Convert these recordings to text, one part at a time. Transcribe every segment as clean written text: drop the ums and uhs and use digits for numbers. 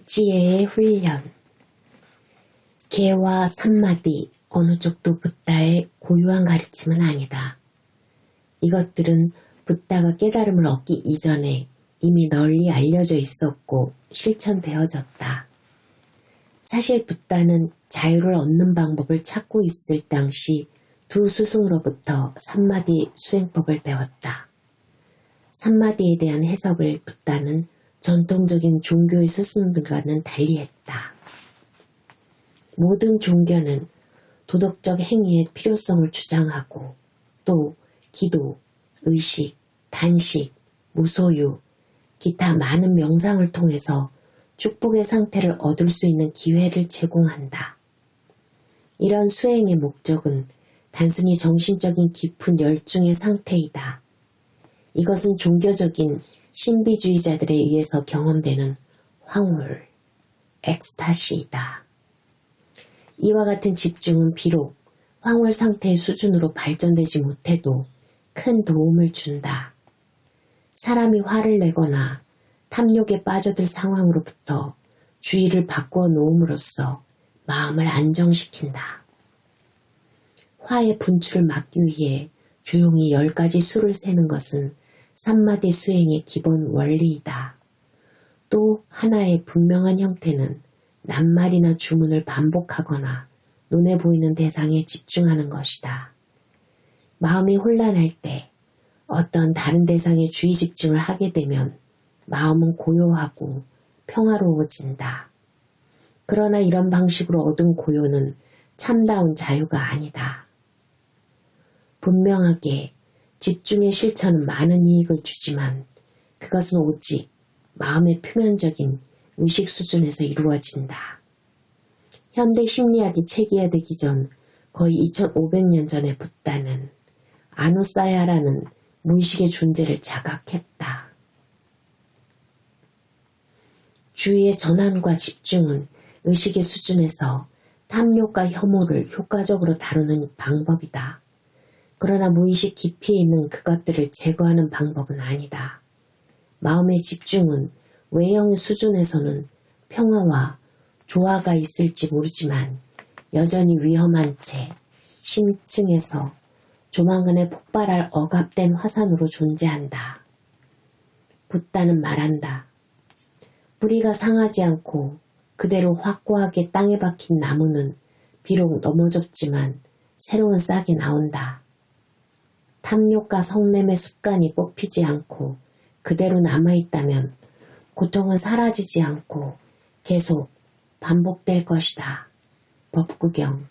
지혜의 훈련. 개와 산마디 어느 쪽도 붓다의 고유한 가르침은 아니다. 이것들은 붓다가 깨달음을 얻기 이전에 이미 널리 알려져 있었고 실천되어졌다. 사실 붓다는 자유를 얻는 방법을 찾고 있을 당시 두 스승으로부터 산마디 수행법을 배웠다. 산마디에 대한 해석을 붓다는 전통적인 종교의 스승들과는 달리했다. 모든 종교는 도덕적 행위의 필요성을 주장하고 또 기도, 의식, 단식, 무소유, 기타 많은 명상을 통해서 축복의 상태를 얻을 수 있는 기회를 제공한다. 이런 수행의 목적은 단순히 정신적인 깊은 열중의 상태이다. 이것은 종교적인 신비주의자들에 의해서 경험되는 황홀, 엑스타시이다. 이와 같은 집중은 비록 황홀 상태의 수준으로 발전되지 못해도 큰 도움을 준다. 사람이 화를 내거나 탐욕에 빠져들 상황으로부터 주의를 바꾸어 놓음으로써 마음을 안정시킨다. 화의 분출을 막기 위해 조용히 10가지 수를 세는 것은 산마디 수행의 기본 원리이다. 또 하나의 분명한 형태는 낱말이나 주문을 반복하거나 눈에 보이는 대상에 집중하는 것이다. 마음이 혼란할 때 어떤 다른 대상에 주의 집중을 하게 되면 마음은 고요하고 평화로워진다. 그러나 이런 방식으로 얻은 고요는 참다운 자유가 아니다. 분명하게 집중의 실천은 많은 이익을 주지만 그것은 오직 마음의 표면적인 의식 수준에서 이루어진다. 현대 심리학이 체계화되기 전 거의 2500년 전에 붓다는 아누사야라는 무의식의 존재를 자각했다. 주의의 전환과 집중은 의식의 수준에서 탐욕과 혐오를 효과적으로 다루는 방법이다. 그러나 무의식 깊이에 있는 그것들을 제거하는 방법은 아니다. 마음의 집중은 외형의 수준에서는 평화와 조화가 있을지 모르지만 여전히 위험한 채 심층에서 조만간에 폭발할 억압된 화산으로 존재한다. 붓다는 말한다. 뿌리가 상하지 않고 그대로 확고하게 땅에 박힌 나무는 비록 넘어졌지만 새로운 싹이 나온다. 탐욕과 성냄의 습관이 뽑히지 않고 그대로 남아있다면 고통은 사라지지 않고 계속 반복될 것이다. 법구경.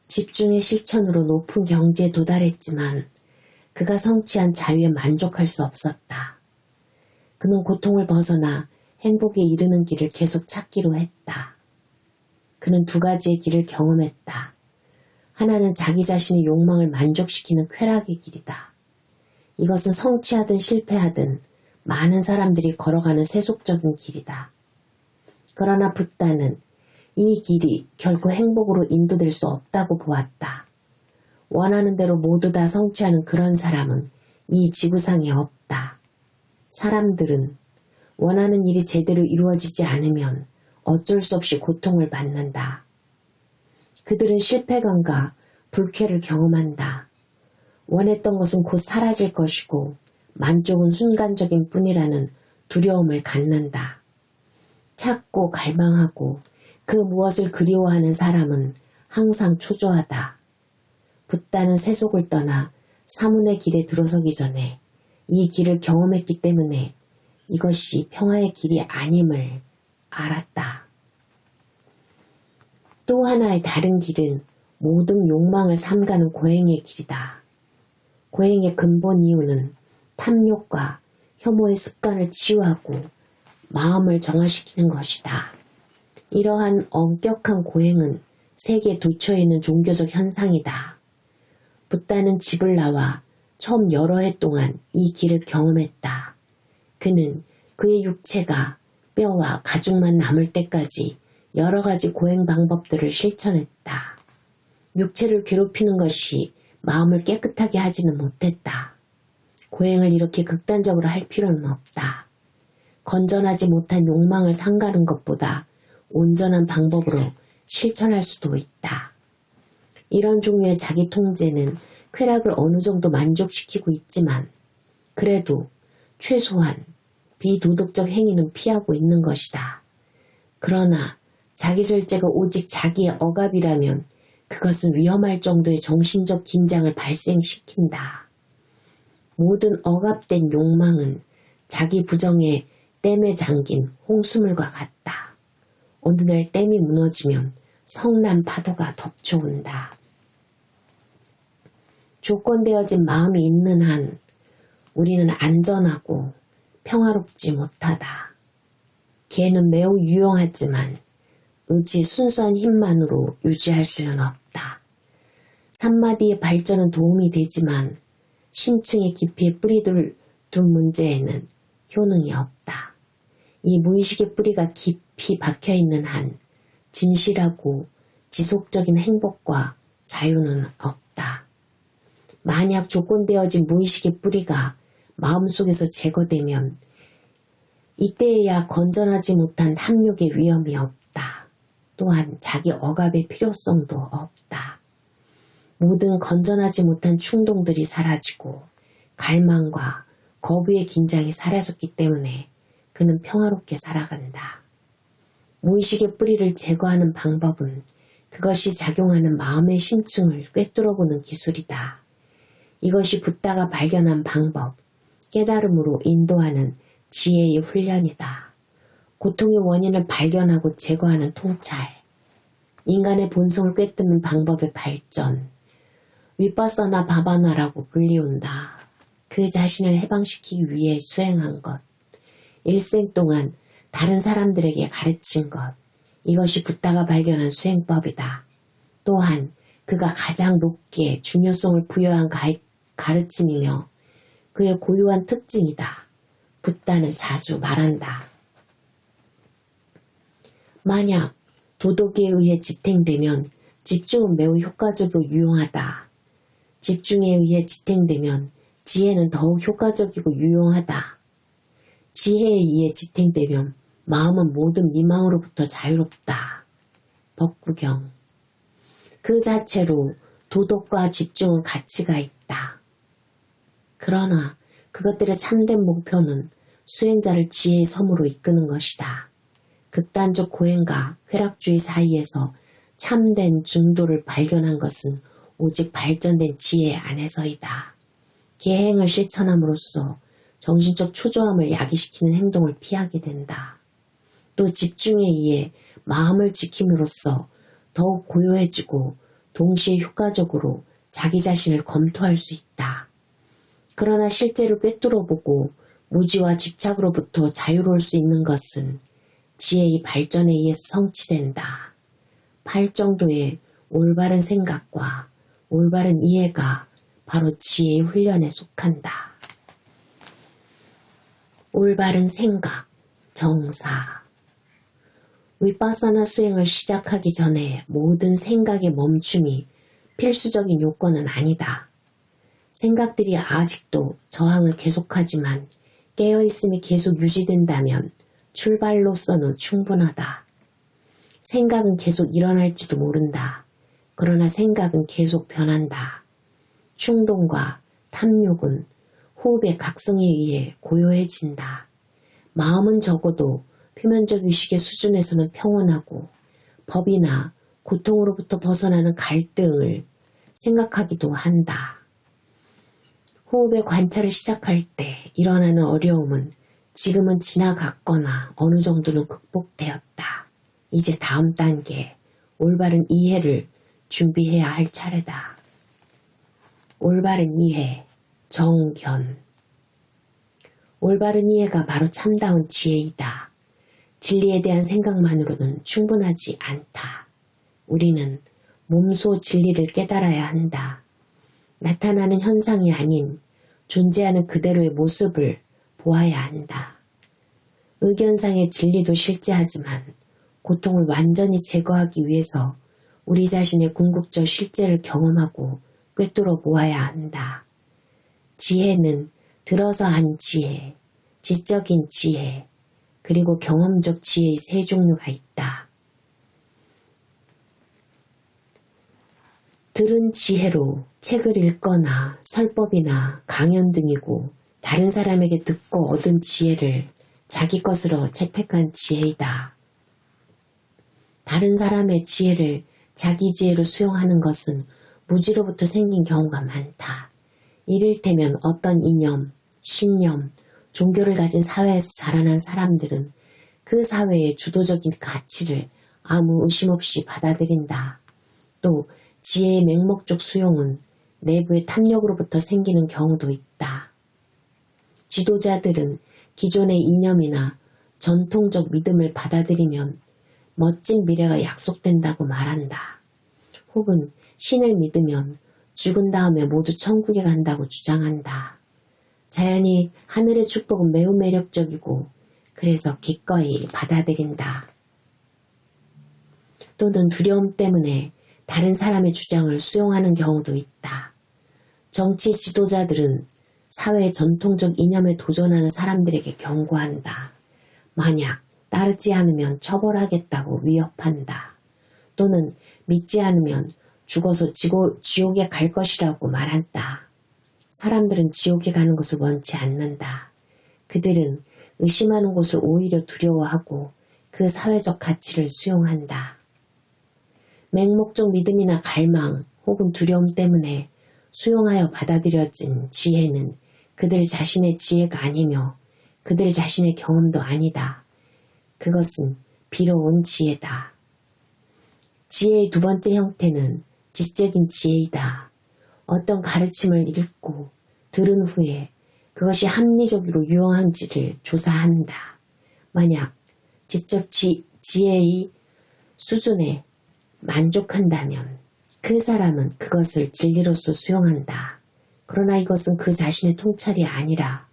집중의 실천으로 높은 경지에 도달했지만 그가 성취한 자유에 만족할 수 없었다. 그는 고통을 벗어나 행복에 이르는 길을 계속 찾기로 했다. 그는 두 가지의 길을 경험했다. 하나는 자기 자신의 욕망을 만족시키는 쾌락의 길이다. 이것은 성취하든 실패하든 많은 사람들이 걸어가는 세속적인 길이다. 그러나 붓다는 이 길이 결코 행복으로 인도될 수 없다고 보았다. 원하는 대로 모두 다 성취하는 그런 사람은 이 지구상에 없다. 사람들은 원하는 일이 제대로 이루어지지 않으면 어쩔 수 없이 고통을 받는다. 그들은 실패감과 불쾌를 경험한다. 원했던 것은 곧 사라질 것이고 만족은 순간적인 뿐이라는 두려움을 갖는다. 찾고 갈망하고 그 무엇을 그리워하는 사람은 항상 초조하다. 붓다는 세속을 떠나 사문의 길에 들어서기 전에 이 길을 경험했기 때문에 이것이 평화의 길이 아님을 알았다. 또 하나의 다른 길은 모든 욕망을 삼가는 고행의 길이다. 고행의 근본 이유는 탐욕과 혐오의 습관을 치유하고 마음을 정화시키는 것이다. 이러한 엄격한 고행은 세계 도처에 있는 종교적 현상이다. 붓다는 집을 나와 처음 여러 해 동안 이 길을 경험했다. 그는 그의 육체가 뼈와 가죽만 남을 때까지 여러 가지 고행 방법들을 실천했다. 육체를 괴롭히는 것이 마음을 깨끗하게 하지는 못했다. 고행을 이렇게 극단적으로 할 필요는 없다. 건전하지 못한 욕망을 삼가는 것보다 온전한 방법으로 실천할 수도 있다. 이런 종류의 자기 통제는 쾌락을 어느 정도 만족시키고 있지만 그래도 최소한 비도덕적 행위는 피하고 있는 것이다. 그러나 자기 절제가 오직 자기의 억압이라면 그것은 위험할 정도의 정신적 긴장을 발생시킨다. 모든 억압된 욕망은 자기 부정에 댐에 잠긴 홍수물과 같다. 어느 날 댐이 무너지면 성난 파도가 덮쳐온다. 조건되어진 마음이 있는 한 우리는 안전하고 평화롭지 못하다. 개는 매우 유용하지만 의지 순수한 힘만으로 유지할 수는 없다. 산마디의 발전은 도움이 되지만 심층의 깊이에 뿌리를 둔 문제에는 효능이 없다. 이 무의식의 뿌리가 깊이 박혀있는 한 진실하고 지속적인 행복과 자유는 없다. 만약 조건되어진 무의식의 뿌리가 마음속에서 제거되면 이때에야 건전하지 못한 탐욕의 위험이 없다. 또한 자기 억압의 필요성도 없다. 모든 건전하지 못한 충동들이 사라지고 갈망과 거부의 긴장이 사라졌기 때문에 그는 평화롭게 살아간다. 무의식의 뿌리를 제거하는 방법은 그것이 작용하는 마음의 심층을 꿰뚫어보는 기술이다. 이것이 붓다가 발견한 방법, 깨달음으로 인도하는 지혜의 훈련이다. 고통의 원인을 발견하고 제거하는 통찰, 인간의 본성을 꿰뚫는 방법의 발전, 위파사나 바바나라고 불리운다. 그 자신을 해방시키기 위해 수행한 것, 일생 동안 다른 사람들에게 가르친 것, 이것이 붓다가 발견한 수행법이다. 또한 그가 가장 높게 중요성을 부여한 가르침이며 그의 고유한 특징이다. 붓다는 자주 말한다. 만약 도덕에 의해 지탱되면 집중은 매우 효과적이고 유용하다. 집중에 의해 지탱되면 지혜는 더욱 효과적이고 유용하다. 지혜에 의해 지탱되면 마음은 모든 미망으로부터 자유롭다. 법구경. 그 자체로 도덕과 집중은 가치가 있다. 그러나 그것들의 참된 목표는 수행자를 지혜의 섬으로 이끄는 것이다. 극단적 고행과 쾌락주의 사이에서 참된 중도를 발견한 것은 오직 발전된 지혜 안에서이다. 계행을 실천함으로써 정신적 초조함을 야기시키는 행동을 피하게 된다. 또 집중에 의해 마음을 지킴으로써 더욱 고요해지고 동시에 효과적으로 자기 자신을 검토할 수 있다. 그러나 실제를 꿰뚫어보고 무지와 집착으로부터 자유로울 수 있는 것은 지혜의 발전에 의해서 성취된다. 8정도의 올바른 생각과 올바른 이해가 바로 지혜의 훈련에 속한다. 올바른 생각, 정사. 위파사나 수행을 시작하기 전에 모든 생각의 멈춤이 필수적인 요건은 아니다. 생각들이 아직도 저항을 계속하지만 깨어있음이 계속 유지된다면 출발로서는 충분하다. 생각은 계속 일어날지도 모른다. 그러나 생각은 계속 변한다. 충동과 탐욕은 호흡의 각성에 의해 고요해진다. 마음은 적어도 표면적 의식의 수준에서는 평온하고 법이나 고통으로부터 벗어나는 갈등을 생각하기도 한다. 호흡의 관찰을 시작할 때 일어나는 어려움은 지금은 지나갔거나 어느 정도는 극복되었다. 이제 다음 단계, 올바른 이해를 준비해야 할 차례다. 올바른 이해, 정견. 올바른 이해가 바로 참다운 지혜이다. 진리에 대한 생각만으로는 충분하지 않다. 우리는 몸소 진리를 깨달아야 한다. 나타나는 현상이 아닌 존재하는 그대로의 모습을 보아야 한다. 의견상의 진리도 실제하지만 고통을 완전히 제거하기 위해서 우리 자신의 궁극적 실제를 경험하고 꿰뚫어 보아야 한다. 지혜는 들어서 한 지혜, 지적인 지혜, 그리고 경험적 지혜의 세 종류가 있다. 들은 지혜로 책을 읽거나 설법이나 강연 등이고 다른 사람에게 듣고 얻은 지혜를 자기 것으로 채택한 지혜이다. 다른 사람의 지혜를 자기 지혜로 수용하는 것은 무지로부터 생긴 경우가 많다. 이를테면 어떤 이념, 신념, 종교를 가진 사회에서 자라난 사람들은 그 사회의 주도적인 가치를 아무 의심 없이 받아들인다. 또 지혜의 맹목적 수용은 내부의 탐욕으로부터 생기는 경우도 있다. 지도자들은 기존의 이념이나 전통적 믿음을 받아들이면 멋진 미래가 약속된다고 말한다. 혹은 신을 믿으면 죽은 다음에 모두 천국에 간다고 주장한다. 자연히 하늘의 축복은 매우 매력적이고 그래서 기꺼이 받아들인다. 또는 두려움 때문에 다른 사람의 주장을 수용하는 경우도 있다. 정치 지도자들은 사회의 전통적 이념에 도전하는 사람들에게 경고한다. 만약 따르지 않으면 처벌하겠다고 위협한다. 또는 믿지 않으면 죽어서 지옥에 갈 것이라고 말한다. 사람들은 지옥에 가는 것을 원치 않는다. 그들은 의심하는 것을 오히려 두려워하고 그 사회적 가치를 수용한다. 맹목적 믿음이나 갈망 혹은 두려움 때문에 수용하여 받아들여진 지혜는 그들 자신의 지혜가 아니며 그들 자신의 경험도 아니다. 그것은 비로운 지혜다. 지혜의 두 번째 형태는 지적인 지혜이다. 어떤 가르침을 읽고 들은 후에 그것이 합리적으로 유용한지를 조사한다. 만약 지적 지혜의 수준에 만족한다면 그 사람은 그것을 진리로서 수용한다. 그러나 이것은 그 자신의 통찰이 아니라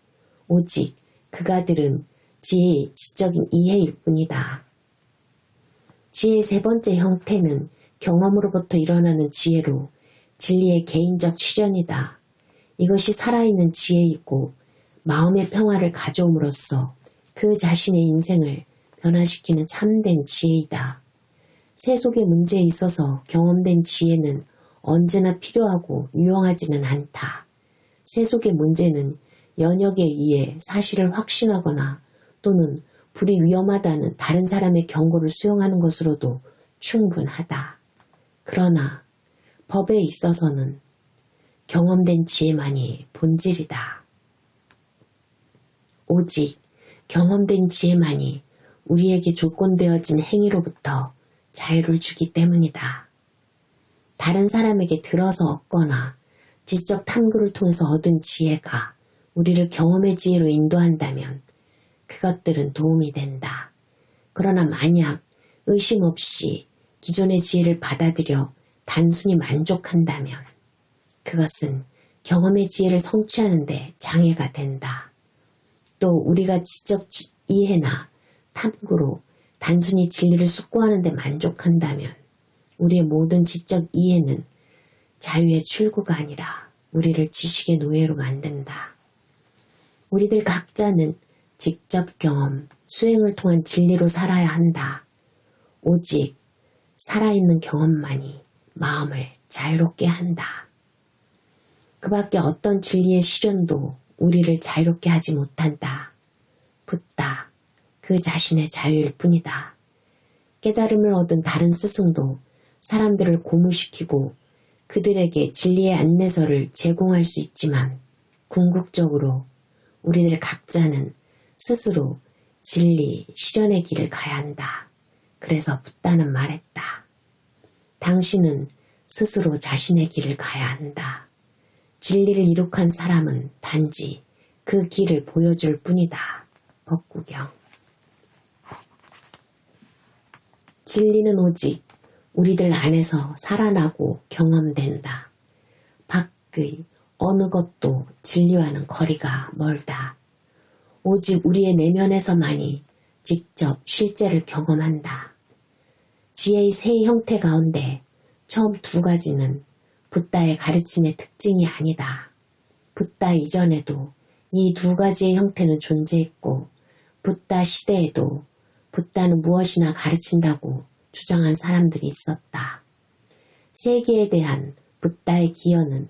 오직 그가 들은 지혜의 지적인 이해일 뿐이다. 지혜의 세 번째 형태는 경험으로부터 일어나는 지혜로 진리의 개인적 실현이다. 이것이 살아있는 지혜이고 마음의 평화를 가져옴으로써 그 자신의 인생을 변화시키는 참된 지혜이다. 세속의 문제에 있어서 경험된 지혜는 언제나 필요하고 유용하지는 않다. 세속의 문제는 연역에 의해 사실을 확신하거나 또는 불이 위험하다는 다른 사람의 경고를 수용하는 것으로도 충분하다. 그러나 법에 있어서는 경험된 지혜만이 본질이다. 오직 경험된 지혜만이 우리에게 조건되어진 행위로부터 자유를 주기 때문이다. 다른 사람에게 들어서 얻거나 지적 탐구를 통해서 얻은 지혜가 우리를 경험의 지혜로 인도한다면 그것들은 도움이 된다. 그러나 만약 의심 없이 기존의 지혜를 받아들여 단순히 만족한다면 그것은 경험의 지혜를 성취하는 데 장애가 된다. 또 우리가 지적 이해나 탐구로 단순히 진리를 숙고하는 데 만족한다면 우리의 모든 지적 이해는 자유의 출구가 아니라 우리를 지식의 노예로 만든다. 우리들 각자는 직접 경험, 수행을 통한 진리로 살아야 한다. 오직 살아있는 경험만이 마음을 자유롭게 한다. 그 밖에 어떤 진리의 실현도 우리를 자유롭게 하지 못한다. 붓다. 그 자신의 자유일 뿐이다. 깨달음을 얻은 다른 스승도 사람들을 고무시키고 그들에게 진리의 안내서를 제공할 수 있지만 궁극적으로 우리들 각자는 스스로 진리, 실현의 길을 가야 한다. 그래서 붓다는 말했다. 당신은 스스로 자신의 길을 가야 한다. 진리를 이룩한 사람은 단지 그 길을 보여줄 뿐이다. 법구경. 진리는 오직 우리들 안에서 살아나고 경험된다. 밖의 어느 것도 진리와는 거리가 멀다. 오직 우리의 내면에서만이 직접 실제를 경험한다. 지혜의 세 형태 가운데 처음 두 가지는 붓다의 가르침의 특징이 아니다. 붓다 이전에도 이 두 가지의 형태는 존재했고 붓다 시대에도 붓다는 무엇이나 가르친다고 주장한 사람들이 있었다. 세계에 대한 붓다의 기여는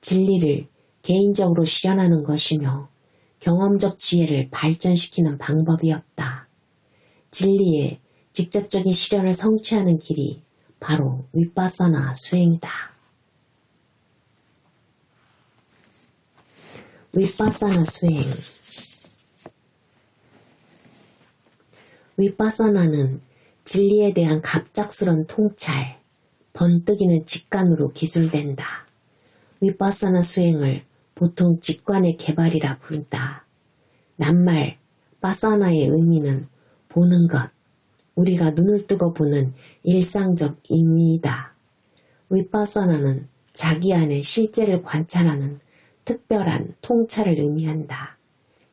진리를 개인적으로 실현하는 것이며 경험적 지혜를 발전시키는 방법이었다. 진리의 직접적인 실현을 성취하는 길이 바로 윗바사나 수행이다. 윗바사나 수행. 윗바사나는 진리에 대한 갑작스런 통찰, 번뜩이는 직관으로 기술된다. 윗바사나 수행을 보통 직관의 개발이라 부른다. 낱말 바사나의 의미는 보는 것, 우리가 눈을 뜨고 보는 일상적 의미이다. 윗바사나는 자기 안에 실제를 관찰하는 특별한 통찰을 의미한다.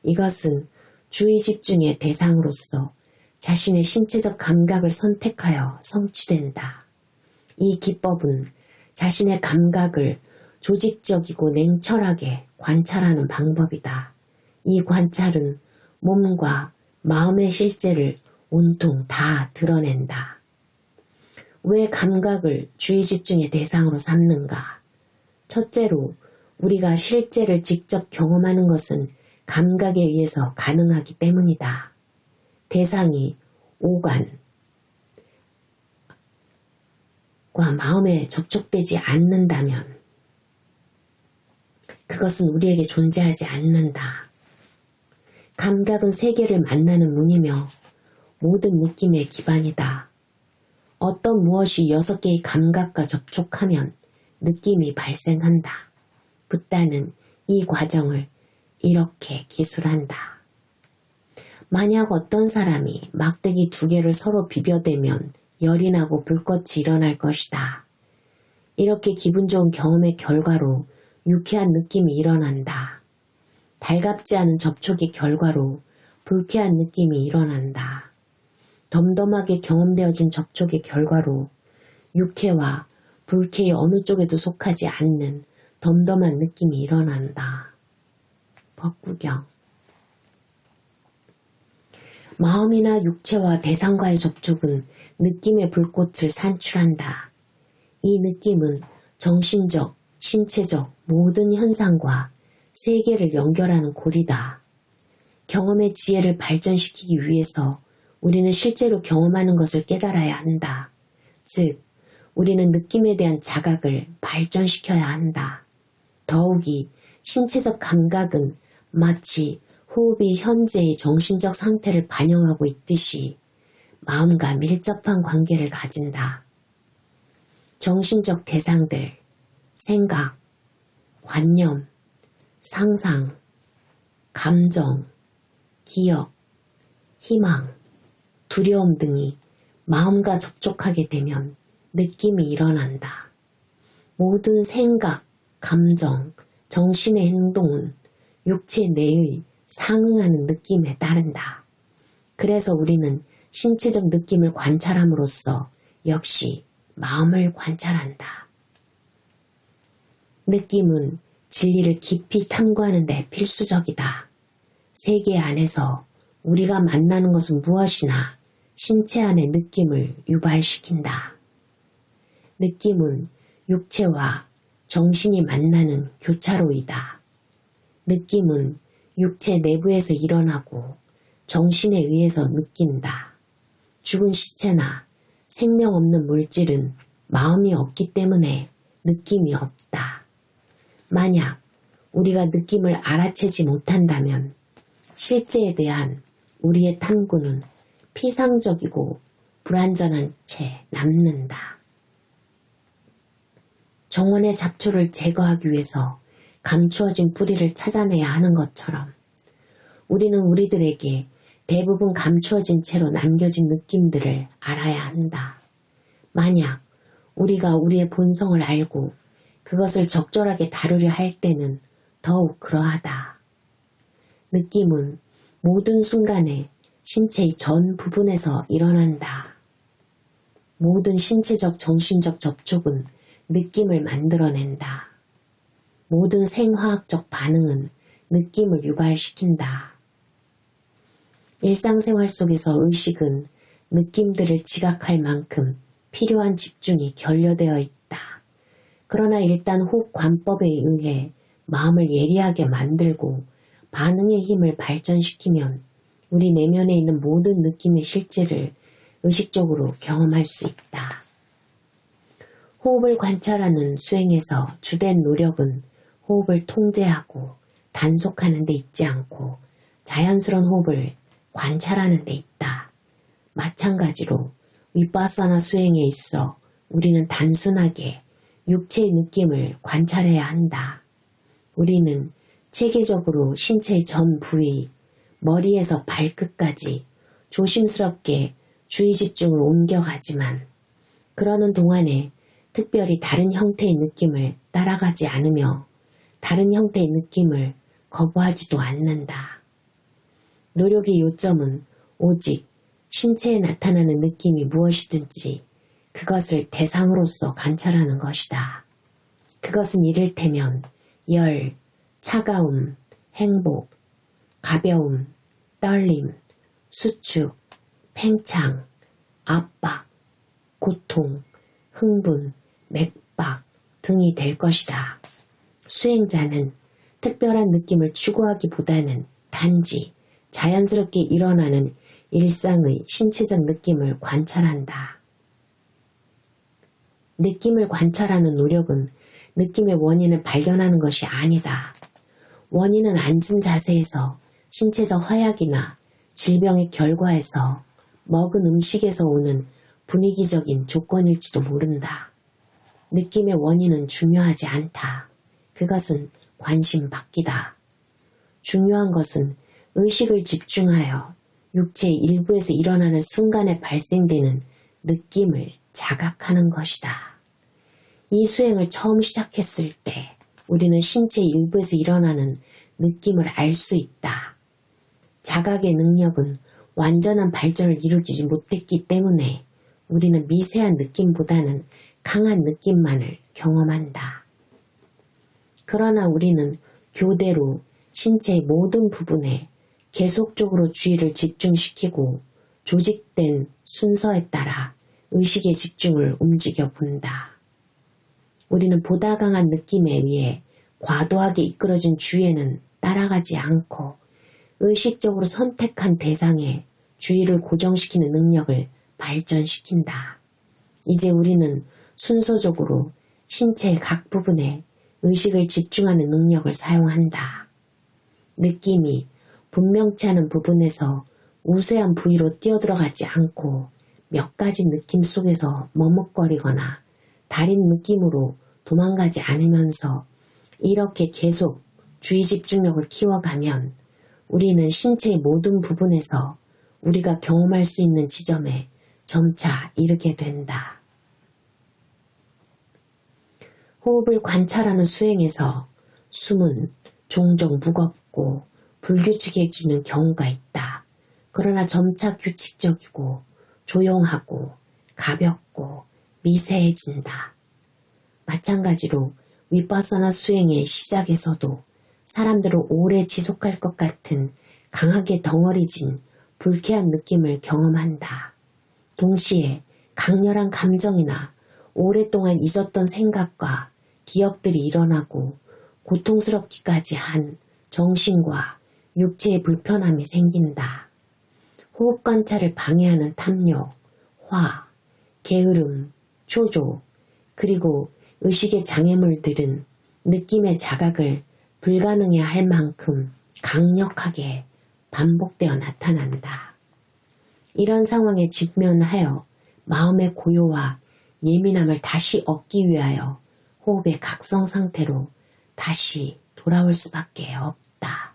이것은 주의 집중의 대상으로서 자신의 신체적 감각을 선택하여 성취된다. 이 기법은 자신의 감각을 조직적이고 냉철하게 관찰하는 방법이다. 이 관찰은 몸과 마음의 실제를 온통 다 드러낸다. 왜 감각을 주의 집중의 대상으로 삼는가? 첫째로 우리가 실제를 직접 경험하는 것은 감각에 의해서 가능하기 때문이다. 대상이 오간과 마음에 접촉되지 않는다면 그것은 우리에게 존재하지 않는다. 감각은 세계를 만나는 문이며 모든 느낌의 기반이다. 어떤 무엇이 6개의 감각과 접촉하면 느낌이 발생한다. 붓다는 이 과정을 이렇게 기술한다. 만약 어떤 사람이 막대기 2개를 서로 비벼대면 열이 나고 불꽃이 일어날 것이다. 이렇게 기분 좋은 경험의 결과로 유쾌한 느낌이 일어난다. 달갑지 않은 접촉의 결과로 불쾌한 느낌이 일어난다. 덤덤하게 경험되어진 접촉의 결과로 유쾌와 불쾌의 어느 쪽에도 속하지 않는 덤덤한 느낌이 일어난다. 법구경. 마음이나 육체와 대상과의 접촉은 느낌의 불꽃을 산출한다. 이 느낌은 정신적, 신체적 모든 현상과 세계를 연결하는 고리다. 경험의 지혜를 발전시키기 위해서 우리는 실제로 경험하는 것을 깨달아야 한다. 즉, 우리는 느낌에 대한 자각을 발전시켜야 한다. 더욱이 신체적 감각은 마치 호흡이 현재의 정신적 상태를 반영하고 있듯이 마음과 밀접한 관계를 가진다. 정신적 대상들, 생각, 관념, 상상, 감정, 기억, 희망, 두려움 등이 마음과 접촉하게 되면 느낌이 일어난다. 모든 생각, 감정, 정신의 행동은 육체 내의 상응하는 느낌에 따른다. 그래서 우리는 신체적 느낌을 관찰함으로써 역시 마음을 관찰한다. 느낌은 진리를 깊이 탐구하는 데 필수적이다. 세계 안에서 우리가 만나는 것은 무엇이나 신체 안의 느낌을 유발시킨다. 느낌은 육체와 정신이 만나는 교차로이다. 느낌은 육체 내부에서 일어나고 정신에 의해서 느낀다. 죽은 시체나 생명 없는 물질은 마음이 없기 때문에 느낌이 없다. 만약 우리가 느낌을 알아채지 못한다면 실제에 대한 우리의 탐구는 피상적이고 불완전한 채 남는다. 정원의 잡초를 제거하기 위해서 감추어진 뿌리를 찾아내야 하는 것처럼 우리는 우리들에게 대부분 감추어진 채로 남겨진 느낌들을 알아야 한다. 만약 우리가 우리의 본성을 알고 그것을 적절하게 다루려 할 때는 더욱 그러하다. 느낌은 모든 순간에 신체의 전 부분에서 일어난다. 모든 신체적 정신적 접촉은 느낌을 만들어낸다. 모든 생화학적 반응은 느낌을 유발시킨다. 일상생활 속에서 의식은 느낌들을 지각할 만큼 필요한 집중이 결여되어 있다. 그러나 일단 호흡관법에 의해 마음을 예리하게 만들고 반응의 힘을 발전시키면 우리 내면에 있는 모든 느낌의 실제를 의식적으로 경험할 수 있다. 호흡을 관찰하는 수행에서 주된 노력은 호흡을 통제하고 단속하는 데 있지 않고 자연스러운 호흡을 관찰하는 데 있다. 마찬가지로 위파사나 수행에 있어 우리는 단순하게 육체의 느낌을 관찰해야 한다. 우리는 체계적으로 신체의 전 부위, 머리에서 발끝까지 조심스럽게 주의 집중을 옮겨가지만 그러는 동안에 특별히 다른 형태의 느낌을 따라가지 않으며 다른 형태의 느낌을 거부하지도 않는다. 노력의 요점은 오직 신체에 나타나는 느낌이 무엇이든지 그것을 대상으로서 관찰하는 것이다. 그것은 이를테면 열, 차가움, 행복, 가벼움, 떨림, 수축, 팽창, 압박, 고통, 흥분, 맥박 등이 될 것이다. 수행자는 특별한 느낌을 추구하기보다는 단지 자연스럽게 일어나는 일상의 신체적 느낌을 관찰한다. 느낌을 관찰하는 노력은 느낌의 원인을 발견하는 것이 아니다. 원인은 앉은 자세에서 신체적 허약이나 질병의 결과에서 먹은 음식에서 오는 분위기적인 조건일지도 모른다. 느낌의 원인은 중요하지 않다. 그것은 관심 밖이다. 중요한 것은 의식을 집중하여 육체의 일부에서 일어나는 순간에 발생되는 느낌을 자각하는 것이다. 이 수행을 처음 시작했을 때 우리는 신체의 일부에서 일어나는 느낌을 알 수 있다. 자각의 능력은 완전한 발전을 이루지 못했기 때문에 우리는 미세한 느낌보다는 강한 느낌만을 경험한다. 그러나 우리는 교대로 신체의 모든 부분에 계속적으로 주의를 집중시키고 조직된 순서에 따라 의식의 집중을 움직여 본다. 우리는 보다 강한 느낌에 의해 과도하게 이끌어진 주의에는 따라가지 않고 의식적으로 선택한 대상에 주의를 고정시키는 능력을 발전시킨다. 이제 우리는 순서적으로 신체의 각 부분에 의식을 집중하는 능력을 사용한다. 느낌이 분명치 않은 부분에서 우세한 부위로 뛰어들어가지 않고 몇 가지 느낌 속에서 머뭇거리거나 다른 느낌으로 도망가지 않으면서 이렇게 계속 주의 집중력을 키워가면 우리는 신체의 모든 부분에서 우리가 경험할 수 있는 지점에 점차 이르게 된다. 호흡을 관찰하는 수행에서 숨은 종종 무겁고 불규칙해지는 경우가 있다. 그러나 점차 규칙적이고 조용하고 가볍고 미세해진다. 마찬가지로 위파사나 수행의 시작에서도 사람들은 오래 지속할 것 같은 강하게 덩어리진 불쾌한 느낌을 경험한다. 동시에 강렬한 감정이나 오랫동안 잊었던 생각과 기억들이 일어나고 고통스럽기까지 한 정신과 육체의 불편함이 생긴다. 호흡 관찰을 방해하는 탐욕, 화, 게으름, 초조, 그리고 의식의 장애물들은 느낌의 자각을 불가능해 할 만큼 강력하게 반복되어 나타난다. 이런 상황에 직면하여 마음의 고요와 예민함을 다시 얻기 위하여 호흡의 각성 상태로 다시 돌아올 수밖에 없다.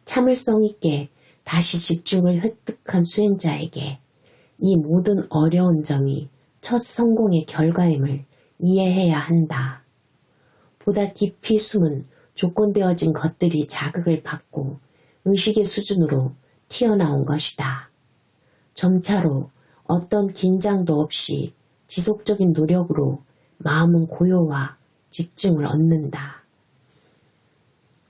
참을성 있게 다시 집중을 획득한 수행자에게 이 모든 어려운 점이 첫 성공의 결과임을 이해해야 한다. 보다 깊이 숨은 조건되어진 것들이 자극을 받고 의식의 수준으로 튀어나온 것이다. 점차로 어떤 긴장도 없이 지속적인 노력으로 마음은 고요와 집중을 얻는다.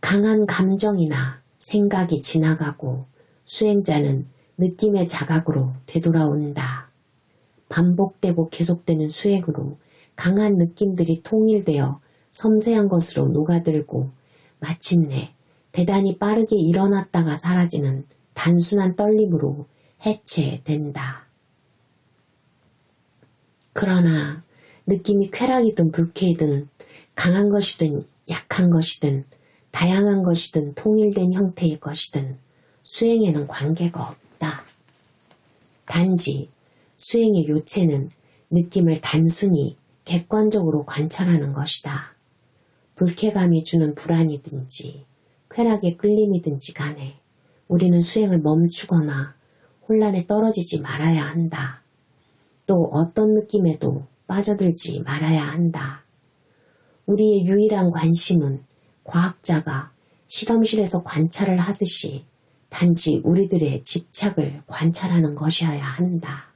강한 감정이나 생각이 지나가고 수행자는 느낌의 자각으로 되돌아온다. 반복되고 계속되는 수행으로 강한 느낌들이 통일되어 섬세한 것으로 녹아들고 마침내 대단히 빠르게 일어났다가 사라지는 단순한 떨림으로 해체된다. 그러나 느낌이 쾌락이든 불쾌이든 강한 것이든 약한 것이든 다양한 것이든 통일된 형태의 것이든 수행에는 관계가 없다. 단지 수행의 요체는 느낌을 단순히 객관적으로 관찰하는 것이다. 불쾌감이 주는 불안이든지 쾌락의 끌림이든지 간에 우리는 수행을 멈추거나 혼란에 떨어지지 말아야 한다. 또 어떤 느낌에도 빠져들지 말아야 한다. 우리의 유일한 관심은 과학자가 실험실에서 관찰을 하듯이 단지 우리들의 집착을 관찰하는 것이어야 한다.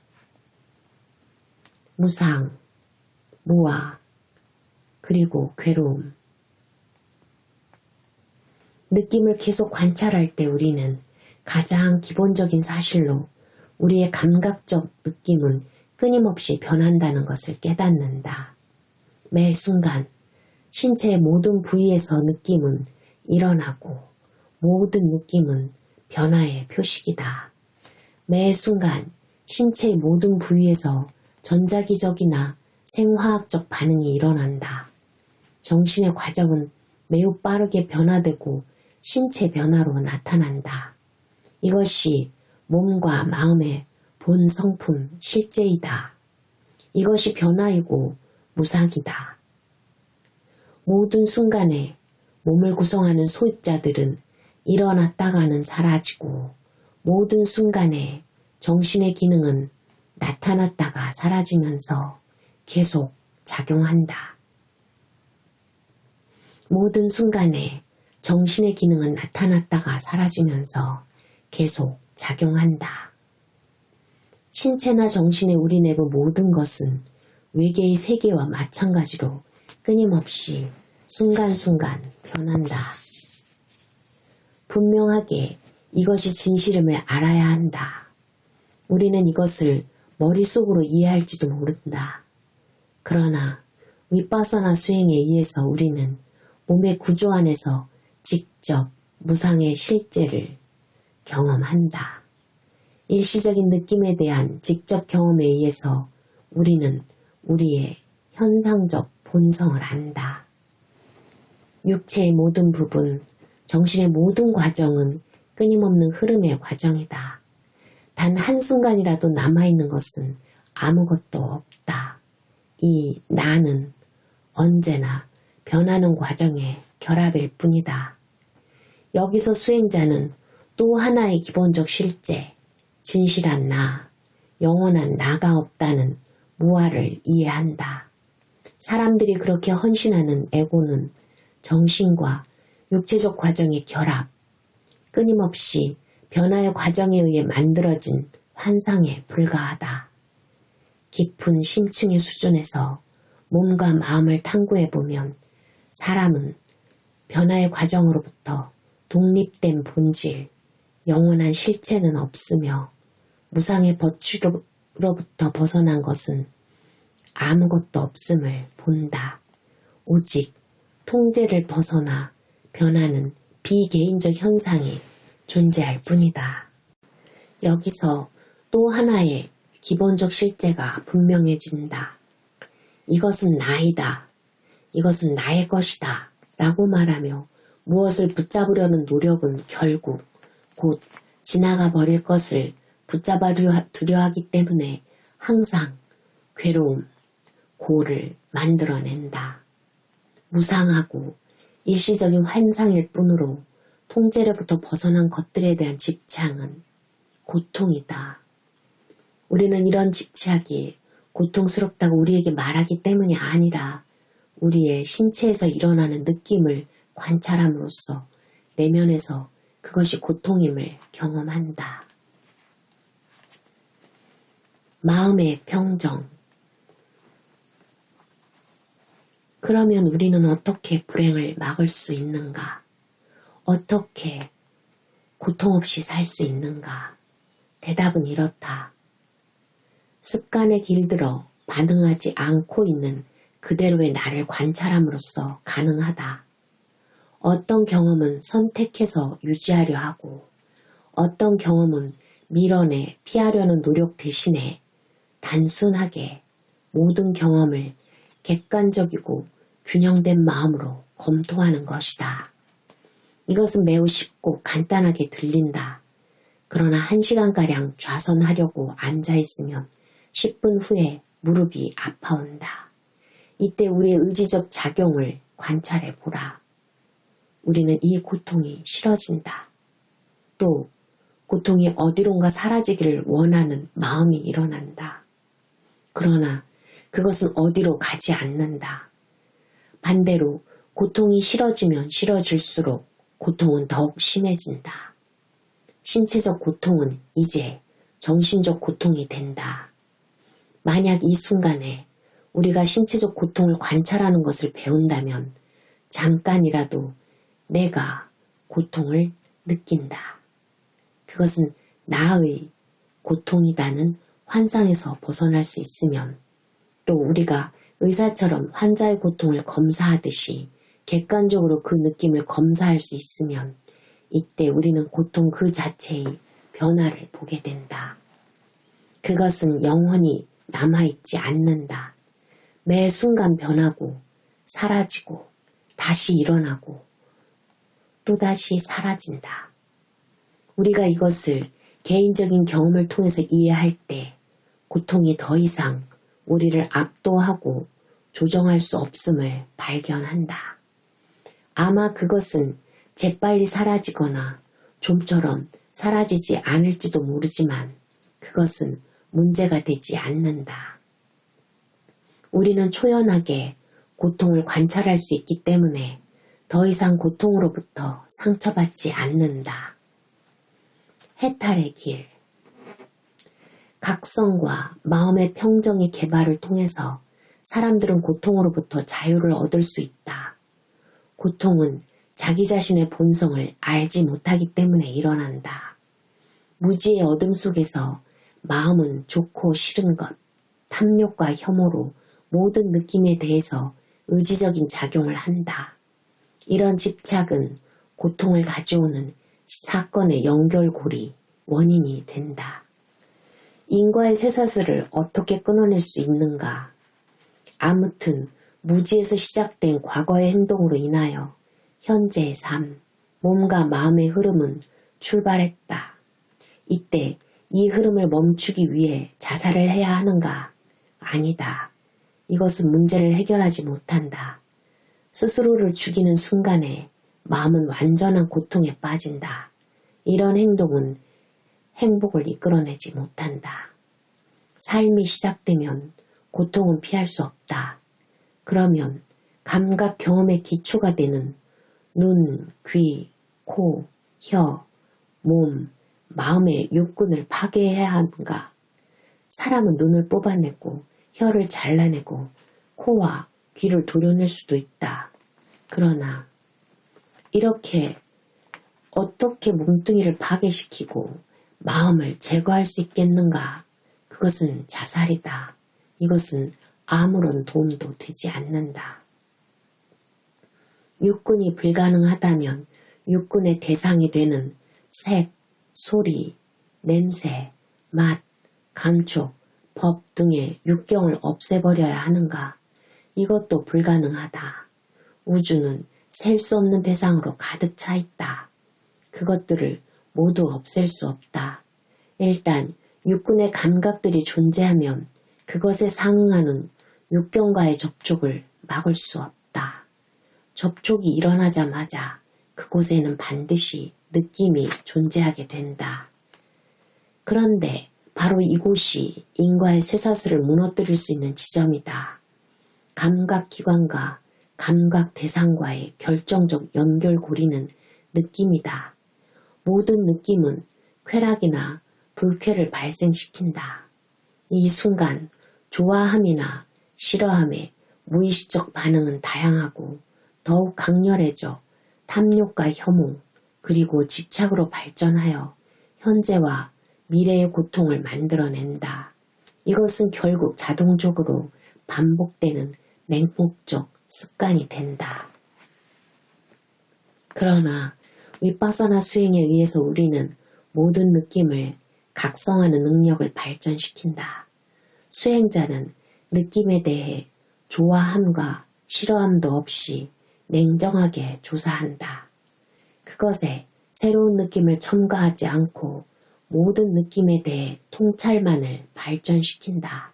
무상, 무아, 그리고 괴로움. 느낌을 계속 관찰할 때 우리는 가장 기본적인 사실로 우리의 감각적 느낌은 끊임없이 변한다는 것을 깨닫는다. 매 순간 신체의 모든 부위에서 느낌은 일어나고 모든 느낌은 변화의 표식이다. 매 순간 신체의 모든 부위에서 전자기적이나 생화학적 반응이 일어난다. 정신의 과정은 매우 빠르게 변화되고 신체 변화로 나타난다. 이것이 몸과 마음의 본 성품 실제이다. 이것이 변화이고 무상이다. 모든 순간에 몸을 구성하는 소입자들은 일어났다가는 사라지고 모든 순간에 정신의 기능은 나타났다가 사라지면서 계속 작용한다. 모든 순간에 정신의 기능은 나타났다가 사라지면서 계속 작용한다. 신체나 정신의 우리 내부 모든 것은 외계의 세계와 마찬가지로 끊임없이 순간순간 변한다. 분명하게 이것이 진실임을 알아야 한다. 우리는 이것을 머릿속으로 이해할지도 모른다. 그러나 윗바사나 수행에 의해서 우리는 몸의 구조 안에서 직접 무상의 실제를 경험한다. 일시적인 느낌에 대한 직접 경험에 의해서 우리는 우리의 현상적 본성을 안다. 육체의 모든 부분, 정신의 모든 과정은 끊임없는 흐름의 과정이다. 단 한순간이라도 남아있는 것은 아무것도 없다. 이 나는 언제나 변하는 과정의 결합일 뿐이다. 여기서 수행자는 또 하나의 기본적 실제, 진실한 나, 영원한 나가 없다는 무아를 이해한다. 사람들이 그렇게 헌신하는 에고는 정신과 육체적 과정의 결합, 끊임없이 변화의 과정에 의해 만들어진 환상에 불과하다. 깊은 심층의 수준에서 몸과 마음을 탐구해보면 사람은 변화의 과정으로부터 독립된 본질, 영원한 실체는 없으며 무상의 법칙으로부터 벗어난 것은 아무것도 없음을 본다. 오직 통제를 벗어나 변하는 비개인적 현상이 존재할 뿐이다. 여기서 또 하나의 기본적 실제가 분명해진다. 이것은 나이다. 이것은 나의 것이다. 라고 말하며 무엇을 붙잡으려는 노력은 결국 곧 지나가 버릴 것을 붙잡아 두려 하기 때문에 항상 괴로움, 고를 만들어낸다. 무상하고 일시적인 환상일 뿐으로 통제로부터 벗어난 것들에 대한 집착은 고통이다. 우리는 이런 집착이 고통스럽다고 우리에게 말하기 때문이 아니라 우리의 신체에서 일어나는 느낌을 관찰함으로써 내면에서 그것이 고통임을 경험한다. 마음의 평정. 그러면 우리는 어떻게 불행을 막을 수 있는가? 어떻게 고통 없이 살 수 있는가? 대답은 이렇다. 습관에 길들어 반응하지 않고 있는 그대로의 나를 관찰함으로써 가능하다. 어떤 경험은 선택해서 유지하려 하고 어떤 경험은 밀어내 피하려는 노력 대신에 단순하게 모든 경험을 객관적이고 균형된 마음으로 검토하는 것이다. 이것은 매우 쉽고 간단하게 들린다. 그러나 1시간가량 좌선하려고 앉아있으면 10분 후에 무릎이 아파온다. 이때 우리의 의지적 작용을 관찰해 보라. 우리는 이 고통이 싫어진다. 또 고통이 어디론가 사라지기를 원하는 마음이 일어난다. 그러나 그것은 어디로 가지 않는다. 반대로 고통이 싫어지면 싫어질수록 고통은 더욱 심해진다. 신체적 고통은 이제 정신적 고통이 된다. 만약 이 순간에 우리가 신체적 고통을 관찰하는 것을 배운다면 잠깐이라도 내가 고통을 느낀다. 그것은 나의 고통이다는 환상에서 벗어날 수 있으면 또 우리가 의사처럼 환자의 고통을 검사하듯이 객관적으로 그 느낌을 검사할 수 있으면 이때 우리는 고통 그 자체의 변화를 보게 된다. 그것은 영원히 남아있지 않는다. 매 순간 변하고 사라지고 다시 일어나고 또다시 사라진다. 우리가 이것을 개인적인 경험을 통해서 이해할 때 고통이 더 이상 우리를 압도하고 조정할 수 없음을 발견한다. 아마 그것은 재빨리 사라지거나 좀처럼 사라지지 않을지도 모르지만 그것은 문제가 되지 않는다. 우리는 초연하게 고통을 관찰할 수 있기 때문에 더 이상 고통으로부터 상처받지 않는다. 해탈의 길. 각성과 마음의 평정의 개발을 통해서 사람들은 고통으로부터 자유를 얻을 수 있다. 고통은 자기 자신의 본성을 알지 못하기 때문에 일어난다. 무지의 어둠 속에서 마음은 좋고 싫은 것, 탐욕과 혐오로 모든 느낌에 대해서 의지적인 작용을 한다. 이런 집착은 고통을 가져오는 사건의 연결고리, 원인이 된다. 인과의 쇠사슬을 어떻게 끊어낼 수 있는가? 아무튼 무지에서 시작된 과거의 행동으로 인하여 현재의 삶, 몸과 마음의 흐름은 출발했다. 이때 이 흐름을 멈추기 위해 자살을 해야 하는가? 아니다. 이것은 문제를 해결하지 못한다. 스스로를 죽이는 순간에 마음은 완전한 고통에 빠진다. 이런 행동은 행복을 이끌어내지 못한다. 삶이 시작되면 고통은 피할 수 없다. 그러면 감각 경험의 기초가 되는 눈, 귀, 코, 혀, 몸, 마음의 육군을 파괴해야 하는가? 사람은 눈을 뽑아내고 혀를 잘라내고 코와 귀를 도려낼 수도 있다. 그러나 이렇게 어떻게 몸뚱이를 파괴시키고 마음을 제거할 수 있겠는가? 그것은 자살이다. 이것은 아무런 도움도 되지 않는다. 육군이 불가능하다면 육군의 대상이 되는 색, 소리, 냄새, 맛, 감촉, 법 등의 육경을 없애버려야 하는가? 이것도 불가능하다. 우주는 셀 수 없는 대상으로 가득 차 있다. 그것들을 모두 없앨 수 없다. 일단 육군의 감각들이 존재하면 그것에 상응하는 육경과의 접촉을 막을 수 없다. 접촉이 일어나자마자 그곳에는 반드시 느낌이 존재하게 된다. 그런데 바로 이곳이 인과의 쇠사슬을 무너뜨릴 수 있는 지점이다. 감각기관과 감각 대상과의 결정적 연결고리는 느낌이다. 모든 느낌은 쾌락이나 불쾌를 발생시킨다. 이 순간 좋아함이나 싫어함의 무의식적 반응은 다양하고 더욱 강렬해져 탐욕과 혐오, 그리고 집착으로 발전하여 현재와 미래의 고통을 만들어낸다. 이것은 결국 자동적으로 반복되는 맹목적 습관이 된다. 그러나 위파사나 수행에 의해서 우리는 모든 느낌을 각성하는 능력을 발전시킨다. 수행자는 느낌에 대해 좋아함과 싫어함도 없이 냉정하게 조사한다. 그것에 새로운 느낌을 첨가하지 않고 모든 느낌에 대해 통찰만을 발전시킨다.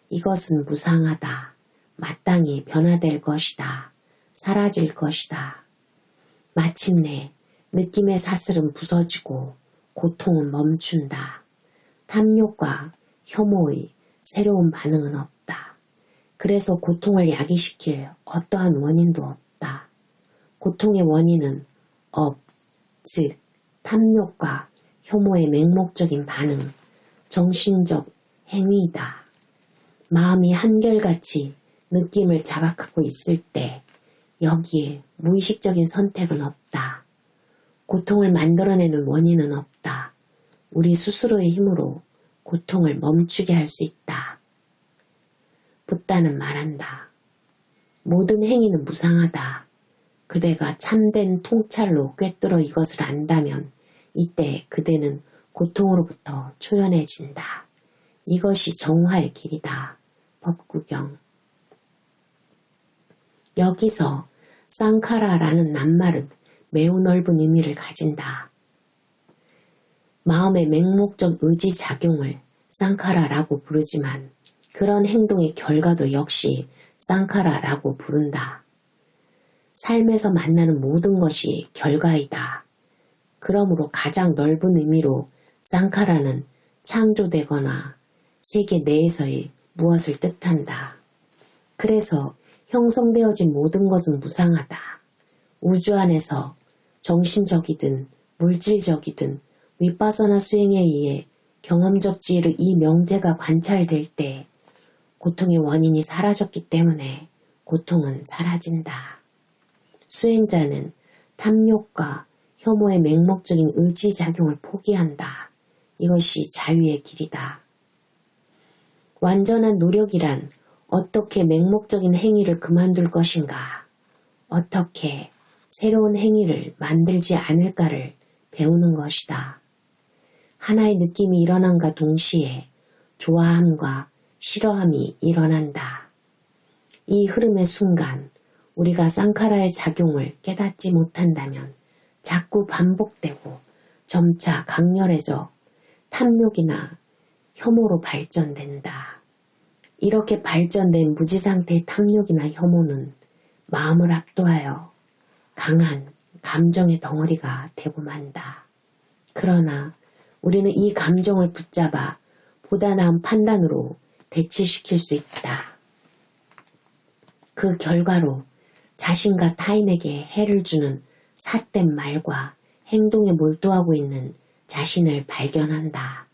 이것은 무상하다. 마땅히 변화될 것이다. 사라질 것이다. 마침내 느낌의 사슬은 부서지고 고통은 멈춘다. 탐욕과 혐오의 새로운 반응은 없다. 그래서 고통을 야기시킬 어떠한 원인도 없다. 고통의 원인은 즉 탐욕과 혐오의 맹목적인 반응, 정신적 행위이다. 마음이 한결같이 느낌을 자각하고 있을 때 여기에 무의식적인 선택은 없다. 고통을 만들어내는 원인은 없다. 우리 스스로의 힘으로 고통을 멈추게 할 수 있다. 붓다는 말한다. 모든 행위는 무상하다. 그대가 참된 통찰로 꿰뚫어 이것을 안다면 이때 그대는 고통으로부터 초연해진다. 이것이 정화의 길이다. 법구경. 여기서 쌍카라라는 낱말은 매우 넓은 의미를 가진다. 마음의 맹목적 의지작용을 쌍카라라고 부르지만 그런 행동의 결과도 역시 쌍카라라고 부른다. 삶에서 만나는 모든 것이 결과이다. 그러므로 가장 넓은 의미로 쌍카라는 창조되거나 세계 내에서의 무엇을 뜻한다. 그래서 형성되어진 모든 것은 무상하다. 우주 안에서 정신적이든 물질적이든 위파사나 수행에 의해 경험적 지혜로 이 명제가 관찰될 때 고통의 원인이 사라졌기 때문에 고통은 사라진다. 수행자는 탐욕과 혐오의 맹목적인 의지작용을 포기한다. 이것이 자유의 길이다. 완전한 노력이란 어떻게 맹목적인 행위를 그만둘 것인가, 어떻게 새로운 행위를 만들지 않을까를 배우는 것이다. 하나의 느낌이 일어남과 동시에 좋아함과 싫어함이 일어난다. 이 흐름의 순간 우리가 쌍카라의 작용을 깨닫지 못한다면 자꾸 반복되고 점차 강렬해져 탐욕이나 혐오로 발전된다. 이렇게 발전된 무지상태의 탐욕이나 혐오는 마음을 압도하여 강한 감정의 덩어리가 되고 만다. 그러나 우리는 이 감정을 붙잡아 보다 나은 판단으로 대치시킬 수 있다. 그 결과로 자신과 타인에게 해를 주는 삿된 말과 행동에 몰두하고 있는 자신을 발견한다.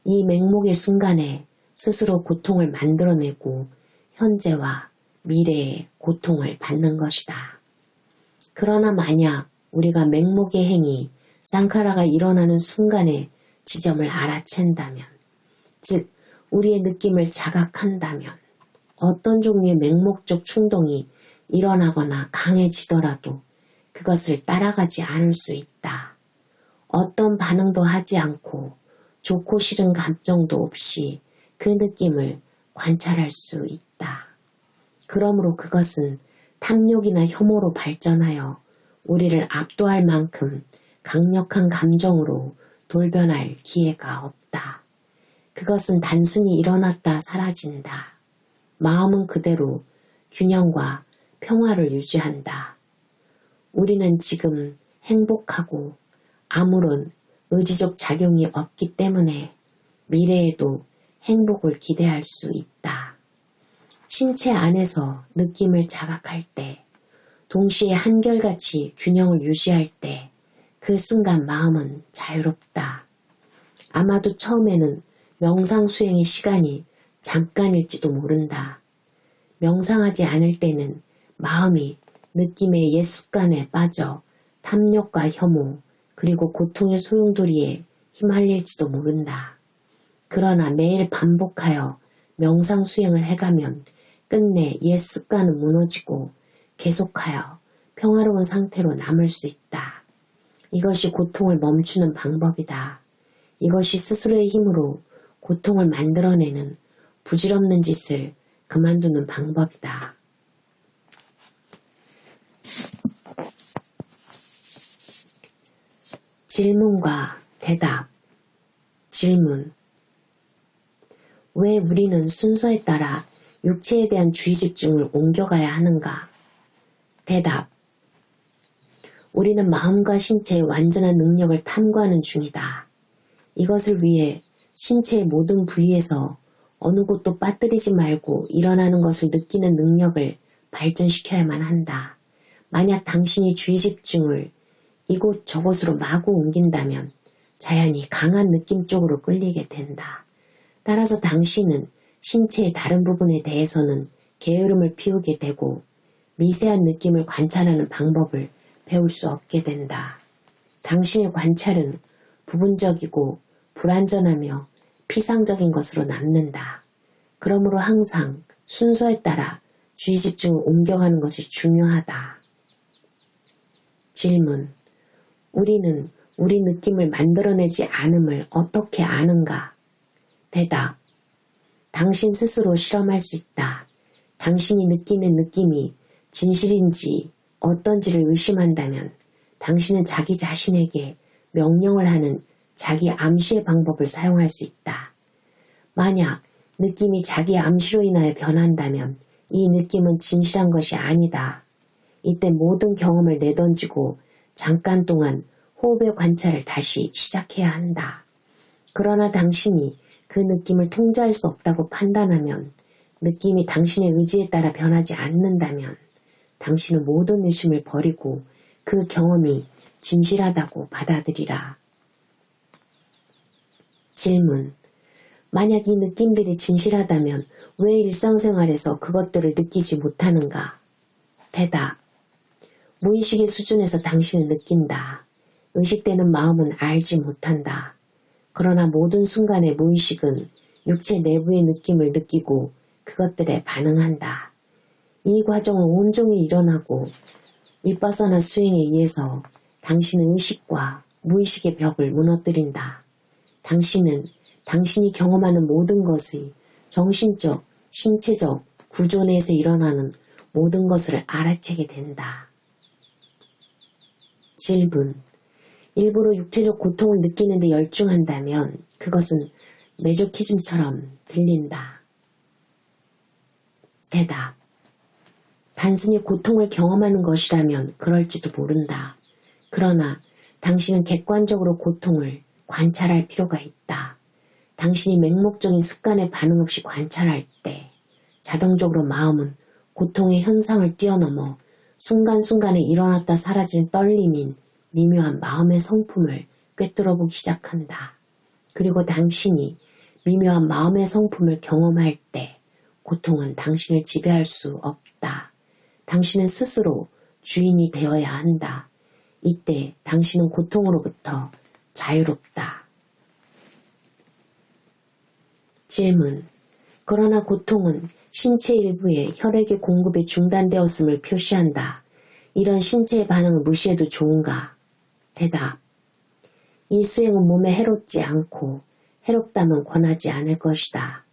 이 맹목의 순간에 스스로 고통을 만들어내고 현재와 미래의 고통을 받는 것이다. 그러나 만약 우리가 맹목의 행위, 쌍카라가 일어나는 순간의 지점을 알아챈다면, 즉 우리의 느낌을 자각한다면 어떤 종류의 맹목적 충동이 일어나거나 강해지더라도 그것을 따라가지 않을 수 있다. 어떤 반응도 하지 않고 좋고 싫은 감정도 없이 그 느낌을 관찰할 수 있다. 그러므로 그것은 탐욕이나 혐오로 발전하여 우리를 압도할 만큼 강력한 감정으로 돌변할 기회가 없다. 그것은 단순히 일어났다 사라진다. 마음은 그대로 균형과 평화를 유지한다. 우리는 지금 행복하고 아무런 의지적 작용이 없기 때문에 미래에도 행복을 기대할 수 있다. 신체 안에서 느낌을 자각할 때, 동시에 한결같이 균형을 유지할 때 그 순간 마음은 자유롭다. 아마도 처음에는 명상 수행의 시간이 잠깐일지도 모른다. 명상하지 않을 때는 마음이 느낌의 옛 습관에 빠져 탐욕과 혐오, 그리고 고통의 소용돌이에 휘말릴지도 모른다. 그러나 매일 반복하여 명상 수행을 해가면 끝내 옛 습관은 무너지고 계속하여 평화로운 상태로 남을 수 있다. 이것이 고통을 멈추는 방법이다. 이것이 스스로의 힘으로 고통을 만들어내는 부질없는 짓을 그만두는 방법이다. 질문과 대답. 질문. 왜 우리는 순서에 따라 육체에 대한 주의 집중을 옮겨가야 하는가? 대답. 우리는 마음과 신체의 완전한 능력을 탐구하는 중이다. 이것을 위해 신체의 모든 부위에서 어느 곳도 빠뜨리지 말고 일어나는 것을 느끼는 능력을 발전시켜야만 한다. 만약 당신이 주의 집중을 이곳 저곳으로 마구 옮긴다면 자연히 강한 느낌 쪽으로 끌리게 된다. 따라서 당신은 신체의 다른 부분에 대해서는 게으름을 피우게 되고 미세한 느낌을 관찰하는 방법을 배울 수 없게 된다. 당신의 관찰은 부분적이고 불완전하며 피상적인 것으로 남는다. 그러므로 항상 순서에 따라 주의 집중을 옮겨가는 것이 중요하다. 질문. 우리는 우리 느낌을 만들어내지 않음을 어떻게 아는가? 대답. 당신 스스로 실험할 수 있다. 당신이 느끼는 느낌이 진실인지 어떤지를 의심한다면 당신은 자기 자신에게 명령을 하는 자기 암시의 방법을 사용할 수 있다. 만약 느낌이 자기 암시로 인하여 변한다면 이 느낌은 진실한 것이 아니다. 이때 모든 경험을 내던지고 잠깐 동안 호흡의 관찰을 다시 시작해야 한다. 그러나 당신이 그 느낌을 통제할 수 없다고 판단하면, 느낌이 당신의 의지에 따라 변하지 않는다면 당신은 모든 의심을 버리고 그 경험이 진실하다고 받아들이라. 질문. 만약 이 느낌들이 진실하다면 왜 일상생활에서 그것들을 느끼지 못하는가? 대답. 무의식의 수준에서 당신은 느낀다. 의식되는 마음은 알지 못한다. 그러나 모든 순간의 무의식은 육체 내부의 느낌을 느끼고 그것들에 반응한다. 이 과정은 온종일 일어나고 윗바사나 수행에 의해서 당신은 의식과 무의식의 벽을 무너뜨린다. 당신은 당신이 경험하는 모든 것의 정신적, 신체적 구조 내에서 일어나는 모든 것을 알아채게 된다. 질문. 일부러 육체적 고통을 느끼는 데 열중한다면 그것은 메조키즘처럼 들린다. 대답. 단순히 고통을 경험하는 것이라면 그럴지도 모른다. 그러나 당신은 객관적으로 고통을 관찰할 필요가 있다. 당신이 맹목적인 습관에 반응 없이 관찰할 때 자동적으로 마음은 고통의 현상을 뛰어넘어 순간순간에 일어났다 사라진 떨림인 미묘한 마음의 성품을 꿰뚫어보기 시작한다. 그리고 당신이 미묘한 마음의 성품을 경험할 때 고통은 당신을 지배할 수 없다. 당신은 스스로 주인이 되어야 한다. 이때 당신은 고통으로부터 자유롭다. 질문. 그러나 고통은 신체 일부의 혈액의 공급이 중단되었음을 표시한다. 이런 신체의 반응을 무시해도 좋은가? 대답. 이 수행은 몸에 해롭지 않고 해롭다면 권하지 않을 것이다.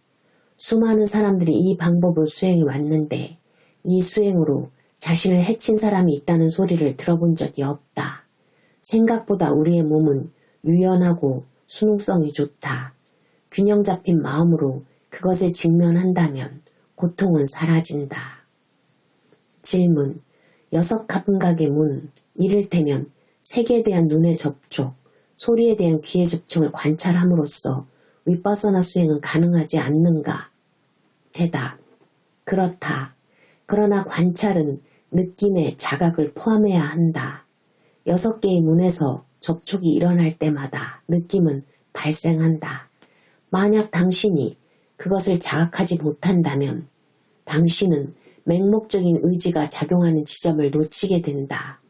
수많은 사람들이 이 방법을 수행해 왔는데 이 수행으로 자신을 해친 사람이 있다는 소리를 들어본 적이 없다. 생각보다 우리의 몸은 유연하고 수능성이 좋다. 균형 잡힌 마음으로 그것에 직면한다면 고통은 사라진다. 질문. 6감각의 문, 이를테면 색에 대한 눈의 접촉, 소리에 대한 귀의 접촉을 관찰함으로써 윗바사나 수행은 가능하지 않는가? 대답. 그렇다. 그러나 관찰은 느낌의 자각을 포함해야 한다. 6개의 문에서 접촉이 일어날 때마다 느낌은 발생한다. 만약 당신이 그것을 자각하지 못한다면 당신은 맹목적인 의지가 작용하는 지점을 놓치게 된다.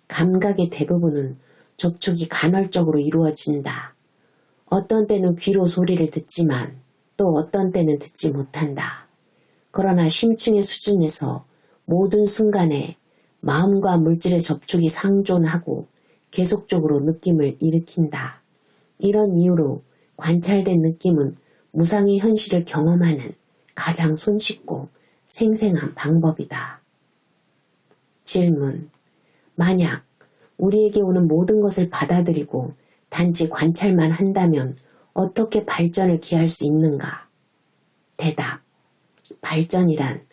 감각의 대부분은 접촉이 간헐적으로 이루어진다. 어떤 때는 귀로 소리를 듣지만 또 어떤 때는 듣지 못한다. 그러나 심층의 수준에서 모든 순간에 마음과 물질의 접촉이 상존하고 계속적으로 느낌을 일으킨다. 이런 이유로 관찰된 느낌은 무상의 현실을 경험하는 가장 손쉽고 생생한 방법이다. 질문. 만약 우리에게 오는 모든 것을 받아들이고 단지 관찰만 한다면 어떻게 발전을 기할 수 있는가? 대답. 발전이란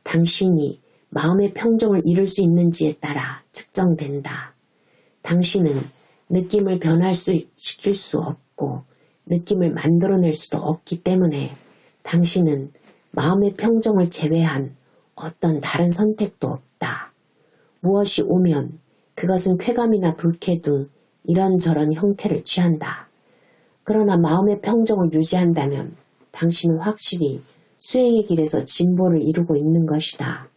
당신이 마음의 평정을 이룰 수 있는지에 따라 측정된다. 당신은 느낌을 변화시킬 수 없고 느낌을 만들어낼 수도 없기 때문에 당신은 마음의 평정을 제외한 어떤 다른 선택도 없다. 무엇이 오면 그것은 쾌감이나 불쾌 등 이런저런 형태를 취한다. 그러나 마음의 평정을 유지한다면 당신은 확실히 수행의 길에서 진보를 이루고 있는 것이다.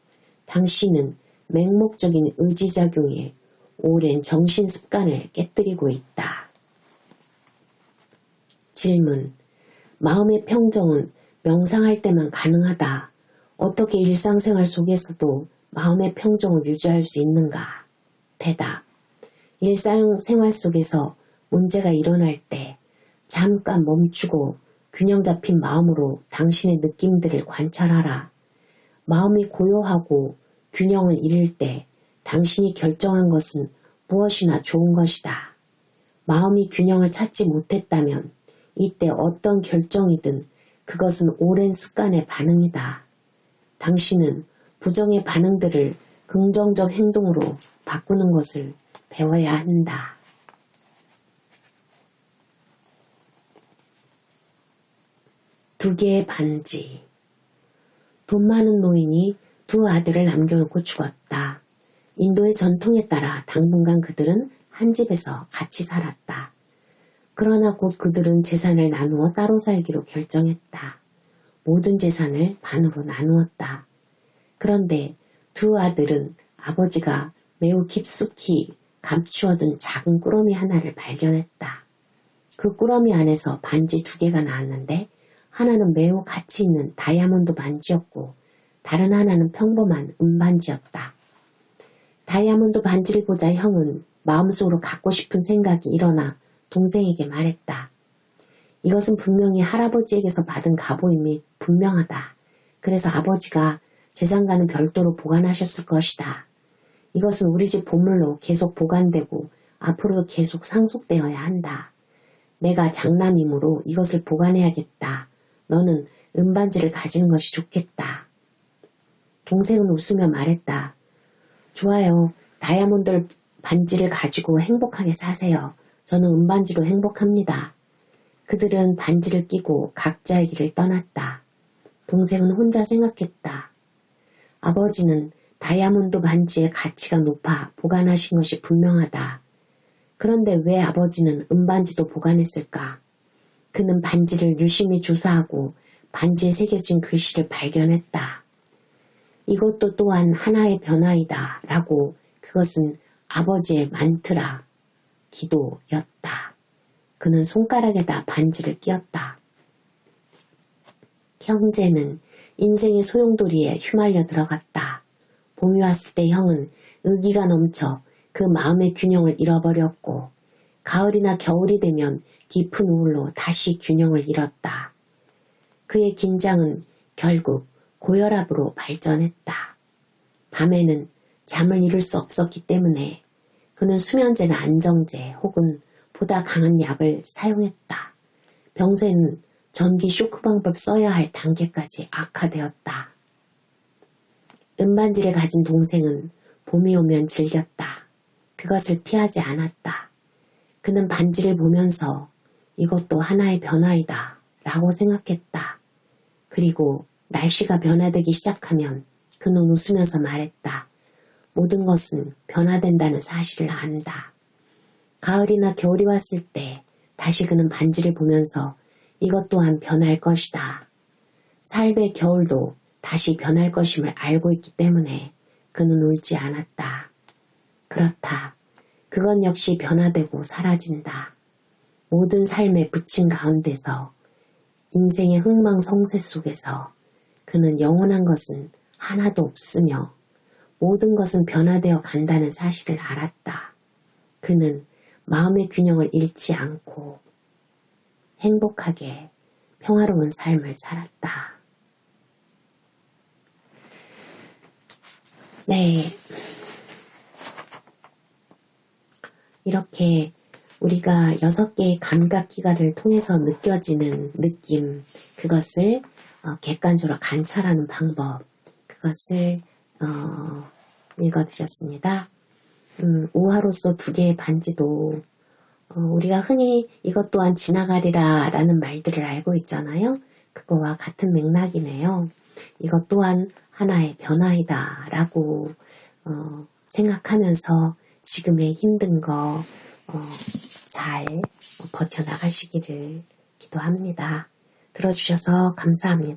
당신은 맹목적인 의지작용에 오랜 정신습관을 깨뜨리고 있다. 질문. 마음의 평정은 명상할 때만 가능하다. 어떻게 일상생활 속에서도 마음의 평정을 유지할 수 있는가? 대답. 일상생활 속에서 문제가 일어날 때 잠깐 멈추고 균형 잡힌 마음으로 당신의 느낌들을 관찰하라. 마음이 고요하고 균형을 잃을 때 당신이 결정한 것은 무엇이나 좋은 것이다. 마음이 균형을 찾지 못했다면 이때 어떤 결정이든 그것은 오랜 습관의 반응이다. 당신은 부정의 반응들을 긍정적 행동으로 바꾸는 것을 배워야 한다. 두 개의 반지. 돈 많은 노인이 두 아들을 남겨놓고 죽었다. 인도의 전통에 따라 당분간 그들은 한 집에서 같이 살았다. 그러나 곧 그들은 재산을 나누어 따로 살기로 결정했다. 모든 재산을 반으로 나누었다. 그런데 두 아들은 아버지가 매우 깊숙이 감추어둔 작은 꾸러미 하나를 발견했다. 그 꾸러미 안에서 반지 두 개가 나왔는데 하나는 매우 가치 있는 다이아몬드 반지였고 다른 하나는 평범한 은반지였다. 다이아몬드 반지를 보자 형은 마음속으로 갖고 싶은 생각이 일어나 동생에게 말했다. 이것은 분명히 할아버지에게서 받은 갑오임이 분명하다. 그래서 아버지가 재산과는 별도로 보관하셨을 것이다. 이것은 우리 집 보물로 계속 보관되고 앞으로도 계속 상속되어야 한다. 내가 장남이므로 이것을 보관해야겠다. 너는 은반지를 가지는 것이 좋겠다. 동생은 웃으며 말했다. 좋아요. 다이아몬드 반지를 가지고 행복하게 사세요. 저는 은반지로 행복합니다. 그들은 반지를 끼고 각자의 길을 떠났다. 동생은 혼자 생각했다. 아버지는 다이아몬드 반지의 가치가 높아 보관하신 것이 분명하다. 그런데 왜 아버지는 은반지도 보관했을까? 그는 반지를 유심히 조사하고 반지에 새겨진 글씨를 발견했다. 이것도 또한 하나의 변화이다 라고 그것은 아버지의 만트라, 기도였다. 그는 손가락에다 반지를 끼웠다. 형제는 인생의 소용돌이에 휘말려 들어갔다. 봄이 왔을 때 형은 의기가 넘쳐 그 마음의 균형을 잃어버렸고 가을이나 겨울이 되면 깊은 우울로 다시 균형을 잃었다. 그의 긴장은 결국 고혈압으로 발전했다. 밤에는 잠을 이룰 수 없었기 때문에 그는 수면제나 안정제 혹은 보다 강한 약을 사용했다. 병세는 전기 쇼크 방법을 써야 할 단계까지 악화되었다. 은반지를 가진 동생은 봄이 오면 즐겼다. 그것을 피하지 않았다. 그는 반지를 보면서 이것도 하나의 변화이다 라고 생각했다. 그리고 날씨가 변화되기 시작하면 그는 웃으면서 말했다. 모든 것은 변화된다는 사실을 안다. 가을이나 겨울이 왔을 때 다시 그는 반지를 보면서 이것 또한 변할 것이다. 삶의 겨울도 다시 변할 것임을 알고 있기 때문에 그는 울지 않았다. 그렇다. 그건 역시 변화되고 사라진다. 모든 삶의 부침 가운데서 인생의 흥망성쇠 속에서 그는 영원한 것은 하나도 없으며 모든 것은 변화되어 간다는 사실을 알았다. 그는 마음의 균형을 잃지 않고 행복하게 평화로운 삶을 살았다. 네. 이렇게 우리가 6개의 감각기관을 통해서 느껴지는 느낌, 그것을 객관적으로 관찰하는 방법, 그것을 읽어드렸습니다. 우화로서 2개의 반지도 우리가 흔히 이것 또한 지나가리라 라는 말들을 알고 있잖아요. 그거와 같은 맥락이네요. 이것 또한 하나의 변화이다 라고 생각하면서 지금의 힘든 거 잘 버텨나가시기를 기도합니다. 들어주셔서 감사합니다.